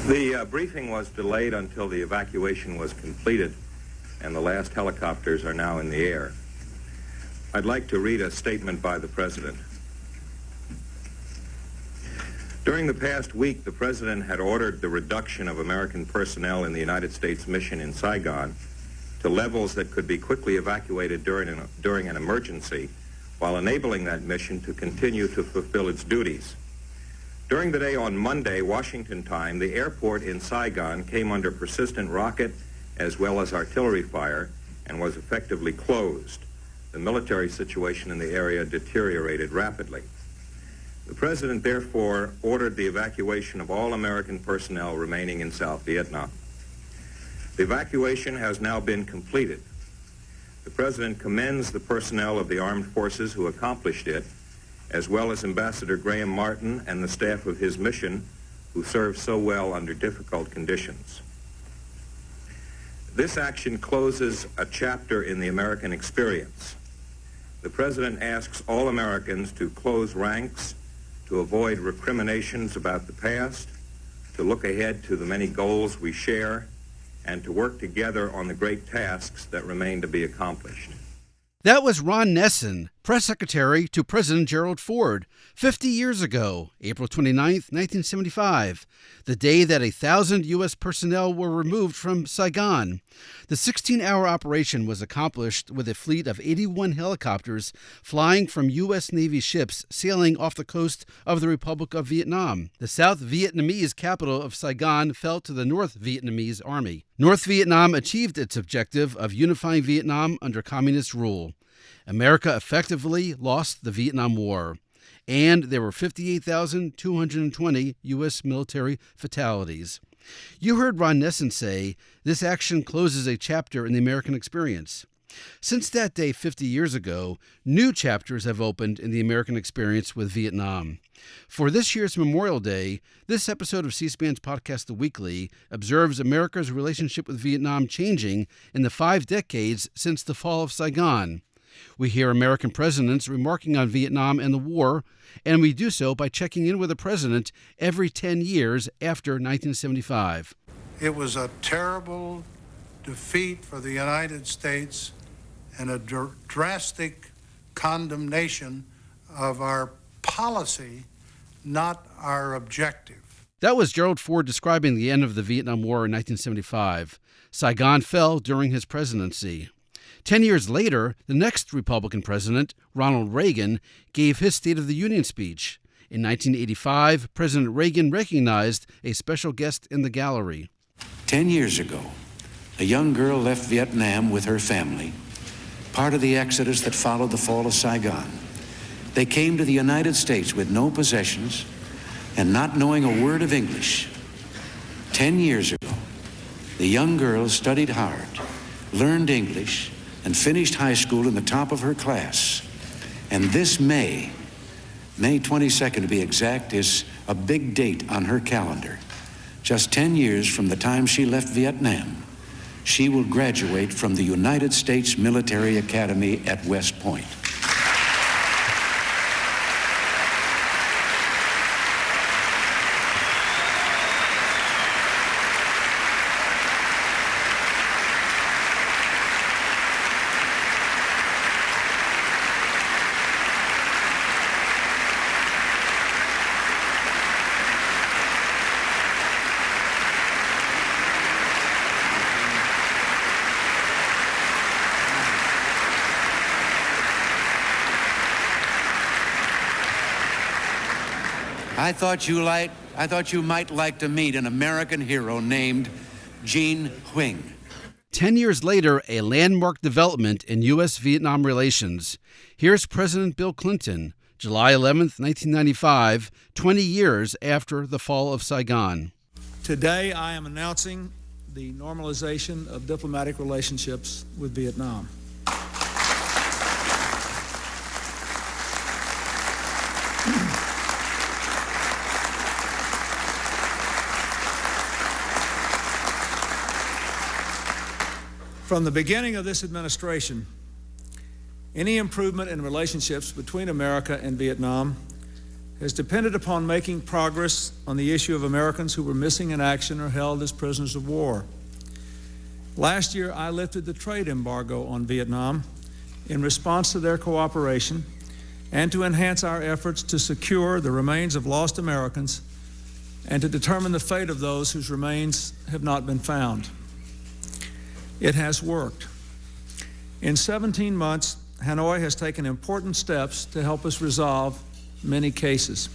The briefing was delayed until the evacuation was completed, and the last helicopters are now in the air. I'd like to read a statement by the President. During the past week, the President had ordered the reduction of American personnel in the United States mission in Saigon to levels that could be quickly evacuated during an emergency, while enabling that mission to continue to fulfill its duties. During the day on Monday, Washington time, the airport in Saigon came under persistent rocket as well as artillery fire and was effectively closed. The military situation in the area deteriorated rapidly. The President therefore ordered the evacuation of all American personnel remaining in South Vietnam. The evacuation has now been completed. The President commends the personnel of the armed forces who accomplished it, as well as Ambassador Graham Martin and the staff of his mission, who served so well under difficult conditions. This action closes a chapter in the American experience. The President asks all Americans to close ranks, to avoid recriminations about the past, to look ahead to the many goals we share, and to work together on the great tasks that remain to be accomplished. That was Ron Nessen, press secretary to President Gerald Ford, 50 years ago, April 29, 1975, the day that 1,000 U.S. personnel were removed from Saigon. The 16-hour operation was accomplished with a fleet of 81 helicopters flying from U.S. Navy ships sailing off the coast of the Republic of Vietnam. The South Vietnamese capital of Saigon fell to the North Vietnamese Army. North Vietnam achieved its objective of unifying Vietnam under communist rule. America effectively lost the Vietnam War, and there were 58,220 U.S. military fatalities. You heard Ron Nessen say, this action closes a chapter in the American experience. Since that day 50 years ago, new chapters have opened in the American experience with Vietnam. For this year's Memorial Day, this episode of C-SPAN's podcast The Weekly observes America's relationship with Vietnam changing in the 5 decades since the fall of Saigon. We hear American presidents remarking on Vietnam and the war, and we do so by checking in with the president every 10 years after 1975. It was a terrible defeat for the United States and a drastic condemnation of our policy, not our objective. That was Gerald Ford describing the end of the Vietnam War in 1975. Saigon fell during his presidency. 10 years later, the next Republican president, Ronald Reagan, gave his State of the Union speech. In 1985, President Reagan recognized a special guest in the gallery. 10 years ago, a young girl left Vietnam with her family, part of the exodus that followed the fall of Saigon. They came to the United States with no possessions and not knowing a word of English. 10 years ago, the young girl studied hard, learned English, and finished high school in the top of her class. And this May 22nd to be exact, is a big date on her calendar. Just 10 years from the time she left Vietnam, she will graduate from the United States Military Academy at West Point. I thought you might like to meet an American hero named Gene Huang. 10 years later, a landmark development in U.S.-Vietnam relations. Here's President Bill Clinton, July 11th, 1995, 20 years after the fall of Saigon. Today, I am announcing the normalization of diplomatic relationships with Vietnam. From the beginning of this administration, any improvement in relationships between America and Vietnam has depended upon making progress on the issue of Americans who were missing in action or held as prisoners of war. Last year, I lifted the trade embargo on Vietnam in response to their cooperation and to enhance our efforts to secure the remains of lost Americans and to determine the fate of those whose remains have not been found. It has worked. In 17 months, Hanoi has taken important steps to help us resolve many cases.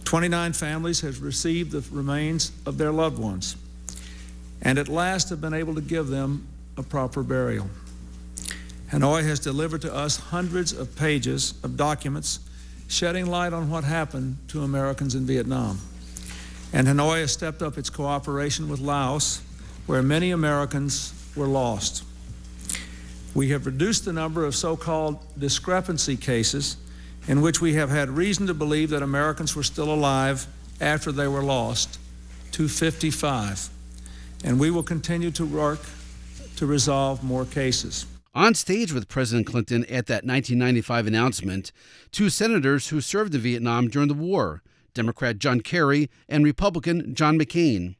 29 families have received the remains of their loved ones, and at last have been able to give them a proper burial. Hanoi has delivered to us hundreds of pages of documents shedding light on what happened to Americans in Vietnam. And Hanoi has stepped up its cooperation with Laos, where many Americans were lost. We have reduced the number of so-called discrepancy cases in which we have had reason to believe that Americans were still alive after they were lost to 55. And we will continue to work to resolve more cases. On stage with President Clinton at that 1995 announcement, two senators who served in Vietnam during the war, Democrat John Kerry and Republican John McCain.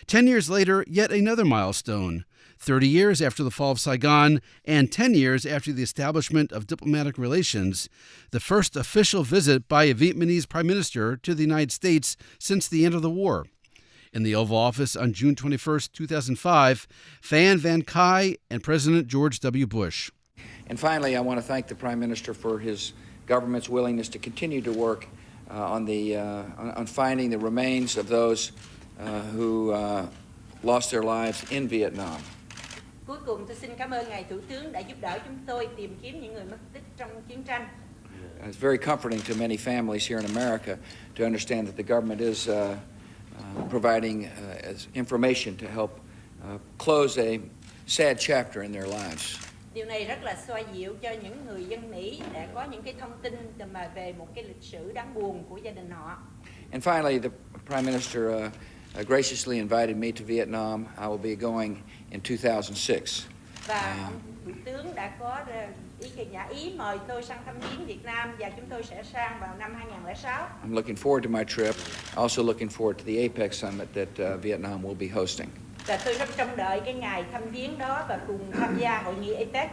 10 years later, yet another milestone. 30 years after the fall of Saigon and 10 years after the establishment of diplomatic relations, the first official visit by a Vietnamese prime minister to the United States since the end of the war. In the Oval Office on June 21, 2005, Phan Van Khai and President George W. Bush. And finally, I want to thank the Prime Minister for his government's willingness to continue to work on finding the remains of those who lost their lives in Vietnam. Cuối cùng tôi xin cảm ơn Ngài Thủ tướng đã giúp đỡ chúng tôi tìm kiếm những người mất tích trong chiến tranh. It's very comforting to many families here in America to understand that the government is providing information to help close a sad chapter in their lives. Điều này rất là xoa dịu cho những người dân Mỹ đã có những cái thông tin mà về một cái lịch sử đáng buồn của gia đình họ. And finally, the Prime Minister graciously invited me to Vietnam. I will be going in 2006. Và Thủ tướng đã có ý mời tôi sang thăm viếng Việt Nam và chúng tôi sẽ sang vào năm 2006. I'm looking forward to my trip. Also looking forward to the APEC summit that Vietnam will be hosting. Và tôi rất trông đợi cái ngày thăm viếng đó và cùng tham gia hội nghị APEC.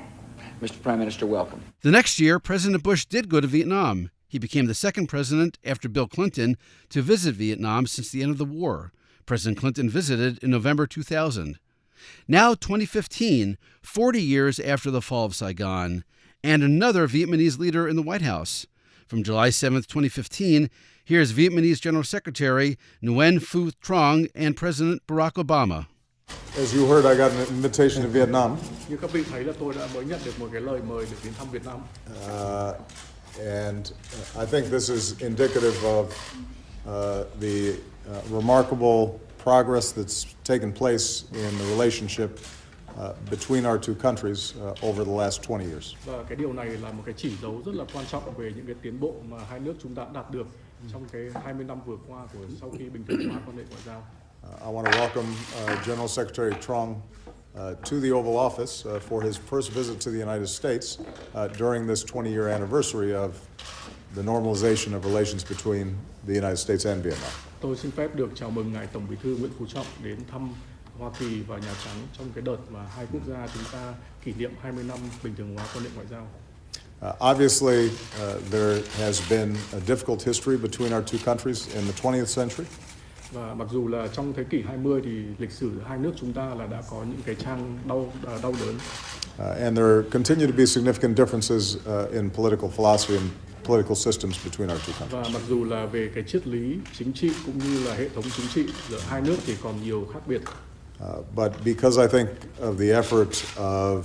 Mr. Prime Minister, welcome. The next year, President Bush did go to Vietnam. He became the second president after Bill Clinton to visit Vietnam since the end of the war. President Clinton visited in November 2000. Now 2015, 40 years after the fall of Saigon, and another Vietnamese leader in the White House. From July 7th, 2015, here's Vietnamese General Secretary Nguyen Phu Trong and President Barack Obama. As you heard, I got an invitation to Vietnam. Như các vị thấy là tôi đã mới nhận được một cái lời mời để đến thăm Việt Nam. And I think this is indicative of the remarkable progress that's taken place in the relationship between our two countries over the last 20 years. Và cái điều này là một cái chỉ dấu rất là quan trọng về những cái tiến bộ mà hai nước chúng ta đạt được trong cái 20 năm vừa qua của sau khi bình thường hóa quan hệ ngoại giao. I want to welcome General Secretary Trong to the Oval Office for his first visit to the United States during this 20-year anniversary of the normalization of relations between the United States and Vietnam. Tôi xin phép được chào mừng ngài Tổng Bí thư Nguyễn Phú Trọng đến thăm Hoa Kỳ và Nhà Trắng trong cái đợt mà hai quốc gia chúng ta kỷ niệm 20 năm bình thường hóa quan hệ ngoại giao. Obviously, there has been a difficult history between our two countries in the 20th century. Và mặc dù là trong thế kỷ 20 thì lịch sử hai nước chúng ta là đã có những cái trang đau đớn. And there continue to be significant differences in political philosophy and political systems between our two countries. Và mặc dù là về cái triết lý chính trị cũng như là hệ thống chính trị giữa hai nước thì còn nhiều khác biệt. But because I think of the effort of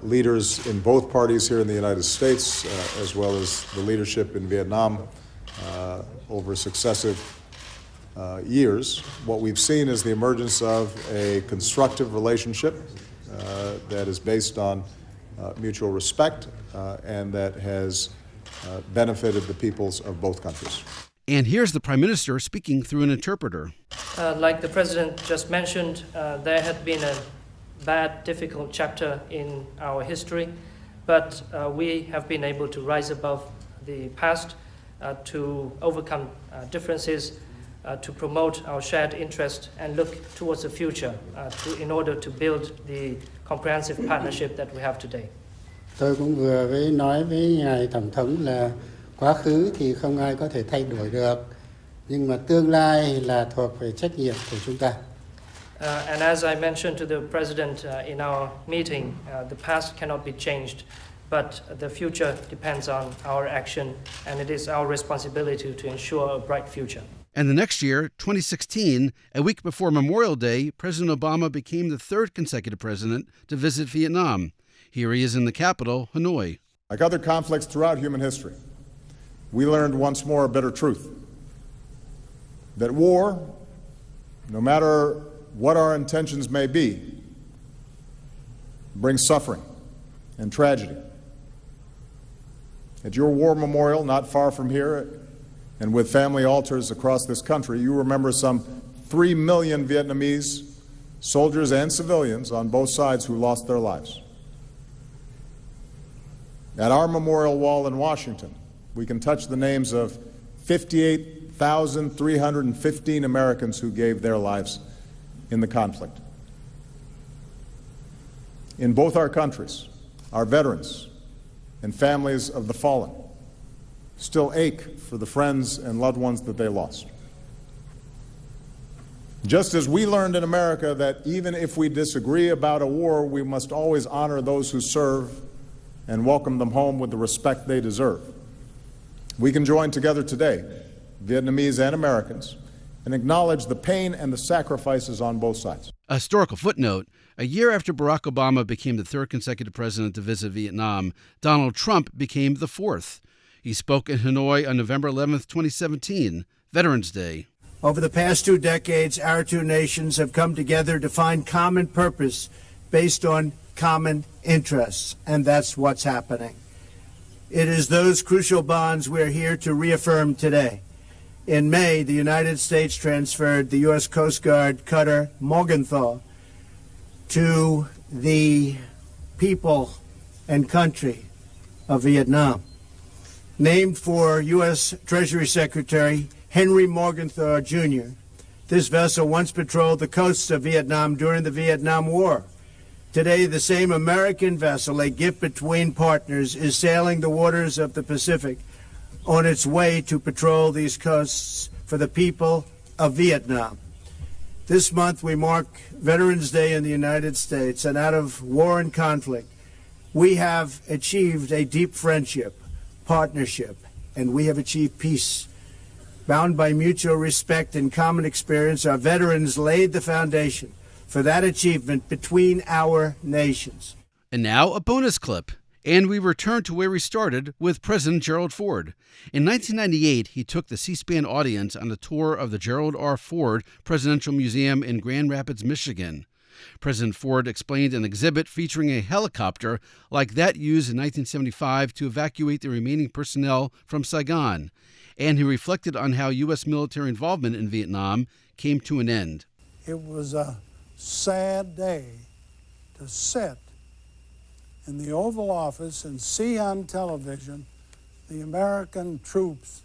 leaders in both parties here in the United States, as well as the leadership in Vietnam over successive years, what we've seen is the emergence of a constructive relationship that is based on mutual respect and that has benefited the peoples of both countries. And here's the Prime Minister speaking through an interpreter. Like the President just mentioned, there had been a bad, difficult chapter in our history, but we have been able to rise above the past to overcome differences, to promote our shared interest and look towards the future in order to build the comprehensive partnership that we have today. Tôi cũng vừa nói với ngài Tổng thống là quá khứ thì không ai có thể thay đổi được, nhưng mà tương lai là thuộc về trách nhiệm của chúng ta. And as I mentioned to the President in our meeting, the past cannot be changed, but the future depends on our action, and it is our responsibility to ensure a bright future. And the next year, 2016, a week before Memorial Day, President Obama became the third consecutive president to visit Vietnam. Here he is in the capital, Hanoi. Like other conflicts throughout human history, we learned once more a bitter truth. That war, no matter what our intentions may be, brings suffering and tragedy. At your war memorial, not far from here, and with family altars across this country, you remember some 3 million Vietnamese soldiers and civilians on both sides who lost their lives. At our memorial wall in Washington, we can touch the names of 58,315 Americans who gave their lives in the conflict. In both our countries, our veterans and families of the fallen still ache for the friends and loved ones that they lost. Just as we learned in America that even if we disagree about a war, we must always honor those who serve and welcome them home with the respect they deserve, we can join together today, Vietnamese and Americans, and acknowledge the pain and the sacrifices on both sides. A historical footnote: a year after Barack Obama became the third consecutive president to visit Vietnam, Donald Trump became the fourth. He spoke in Hanoi on November 11th, 2017, Veterans Day. Over the past 2 decades, our two nations have come together to find common purpose based on common interests, and that's what's happening. It is those crucial bonds we're here to reaffirm today. In May, the United States transferred the U.S. Coast Guard cutter Morgenthau to the people and country of Vietnam. Named for U.S. Treasury Secretary Henry Morgenthau Jr., this vessel once patrolled the coasts of Vietnam during the Vietnam War. Today, the same American vessel, a gift between partners, is sailing the waters of the Pacific on its way to patrol these coasts for the people of Vietnam. This month, we mark Veterans Day in the United States, and out of war and conflict, we have achieved a deep friendship, partnership, and we have achieved peace. Bound by mutual respect and common experience, our veterans laid the foundation for that achievement between our nations. And now a bonus clip. And we return to where we started with President Gerald Ford. In 1998, he took the C-SPAN audience on a tour of the Gerald R. Ford Presidential Museum in Grand Rapids, Michigan. President Ford explained an exhibit featuring a helicopter like that used in 1975 to evacuate the remaining personnel from Saigon. And he reflected on how U.S. military involvement in Vietnam came to an end. It was a sad day to sit in the Oval Office and see on television the American troops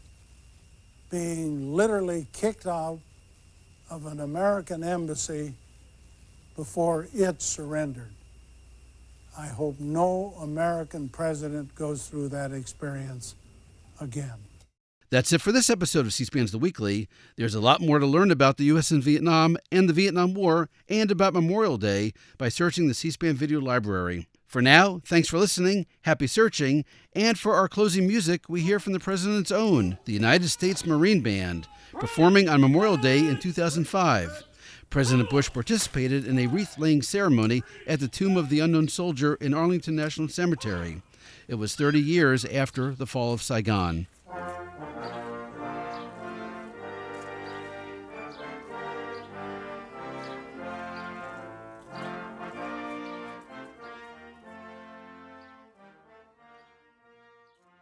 being literally kicked out of an American embassy before it surrendered. I hope no American president goes through that experience again. That's it for this episode of C-SPAN's The Weekly. There's a lot more to learn about the U.S. in Vietnam and the Vietnam War and about Memorial Day by searching the C-SPAN video library. For now, thanks for listening, happy searching, and for our closing music, we hear from the President's own, the United States Marine Band, performing on Memorial Day in 2005. President Bush participated in a wreath-laying ceremony at the Tomb of the Unknown Soldier in Arlington National Cemetery. It was 30 years after the fall of Saigon.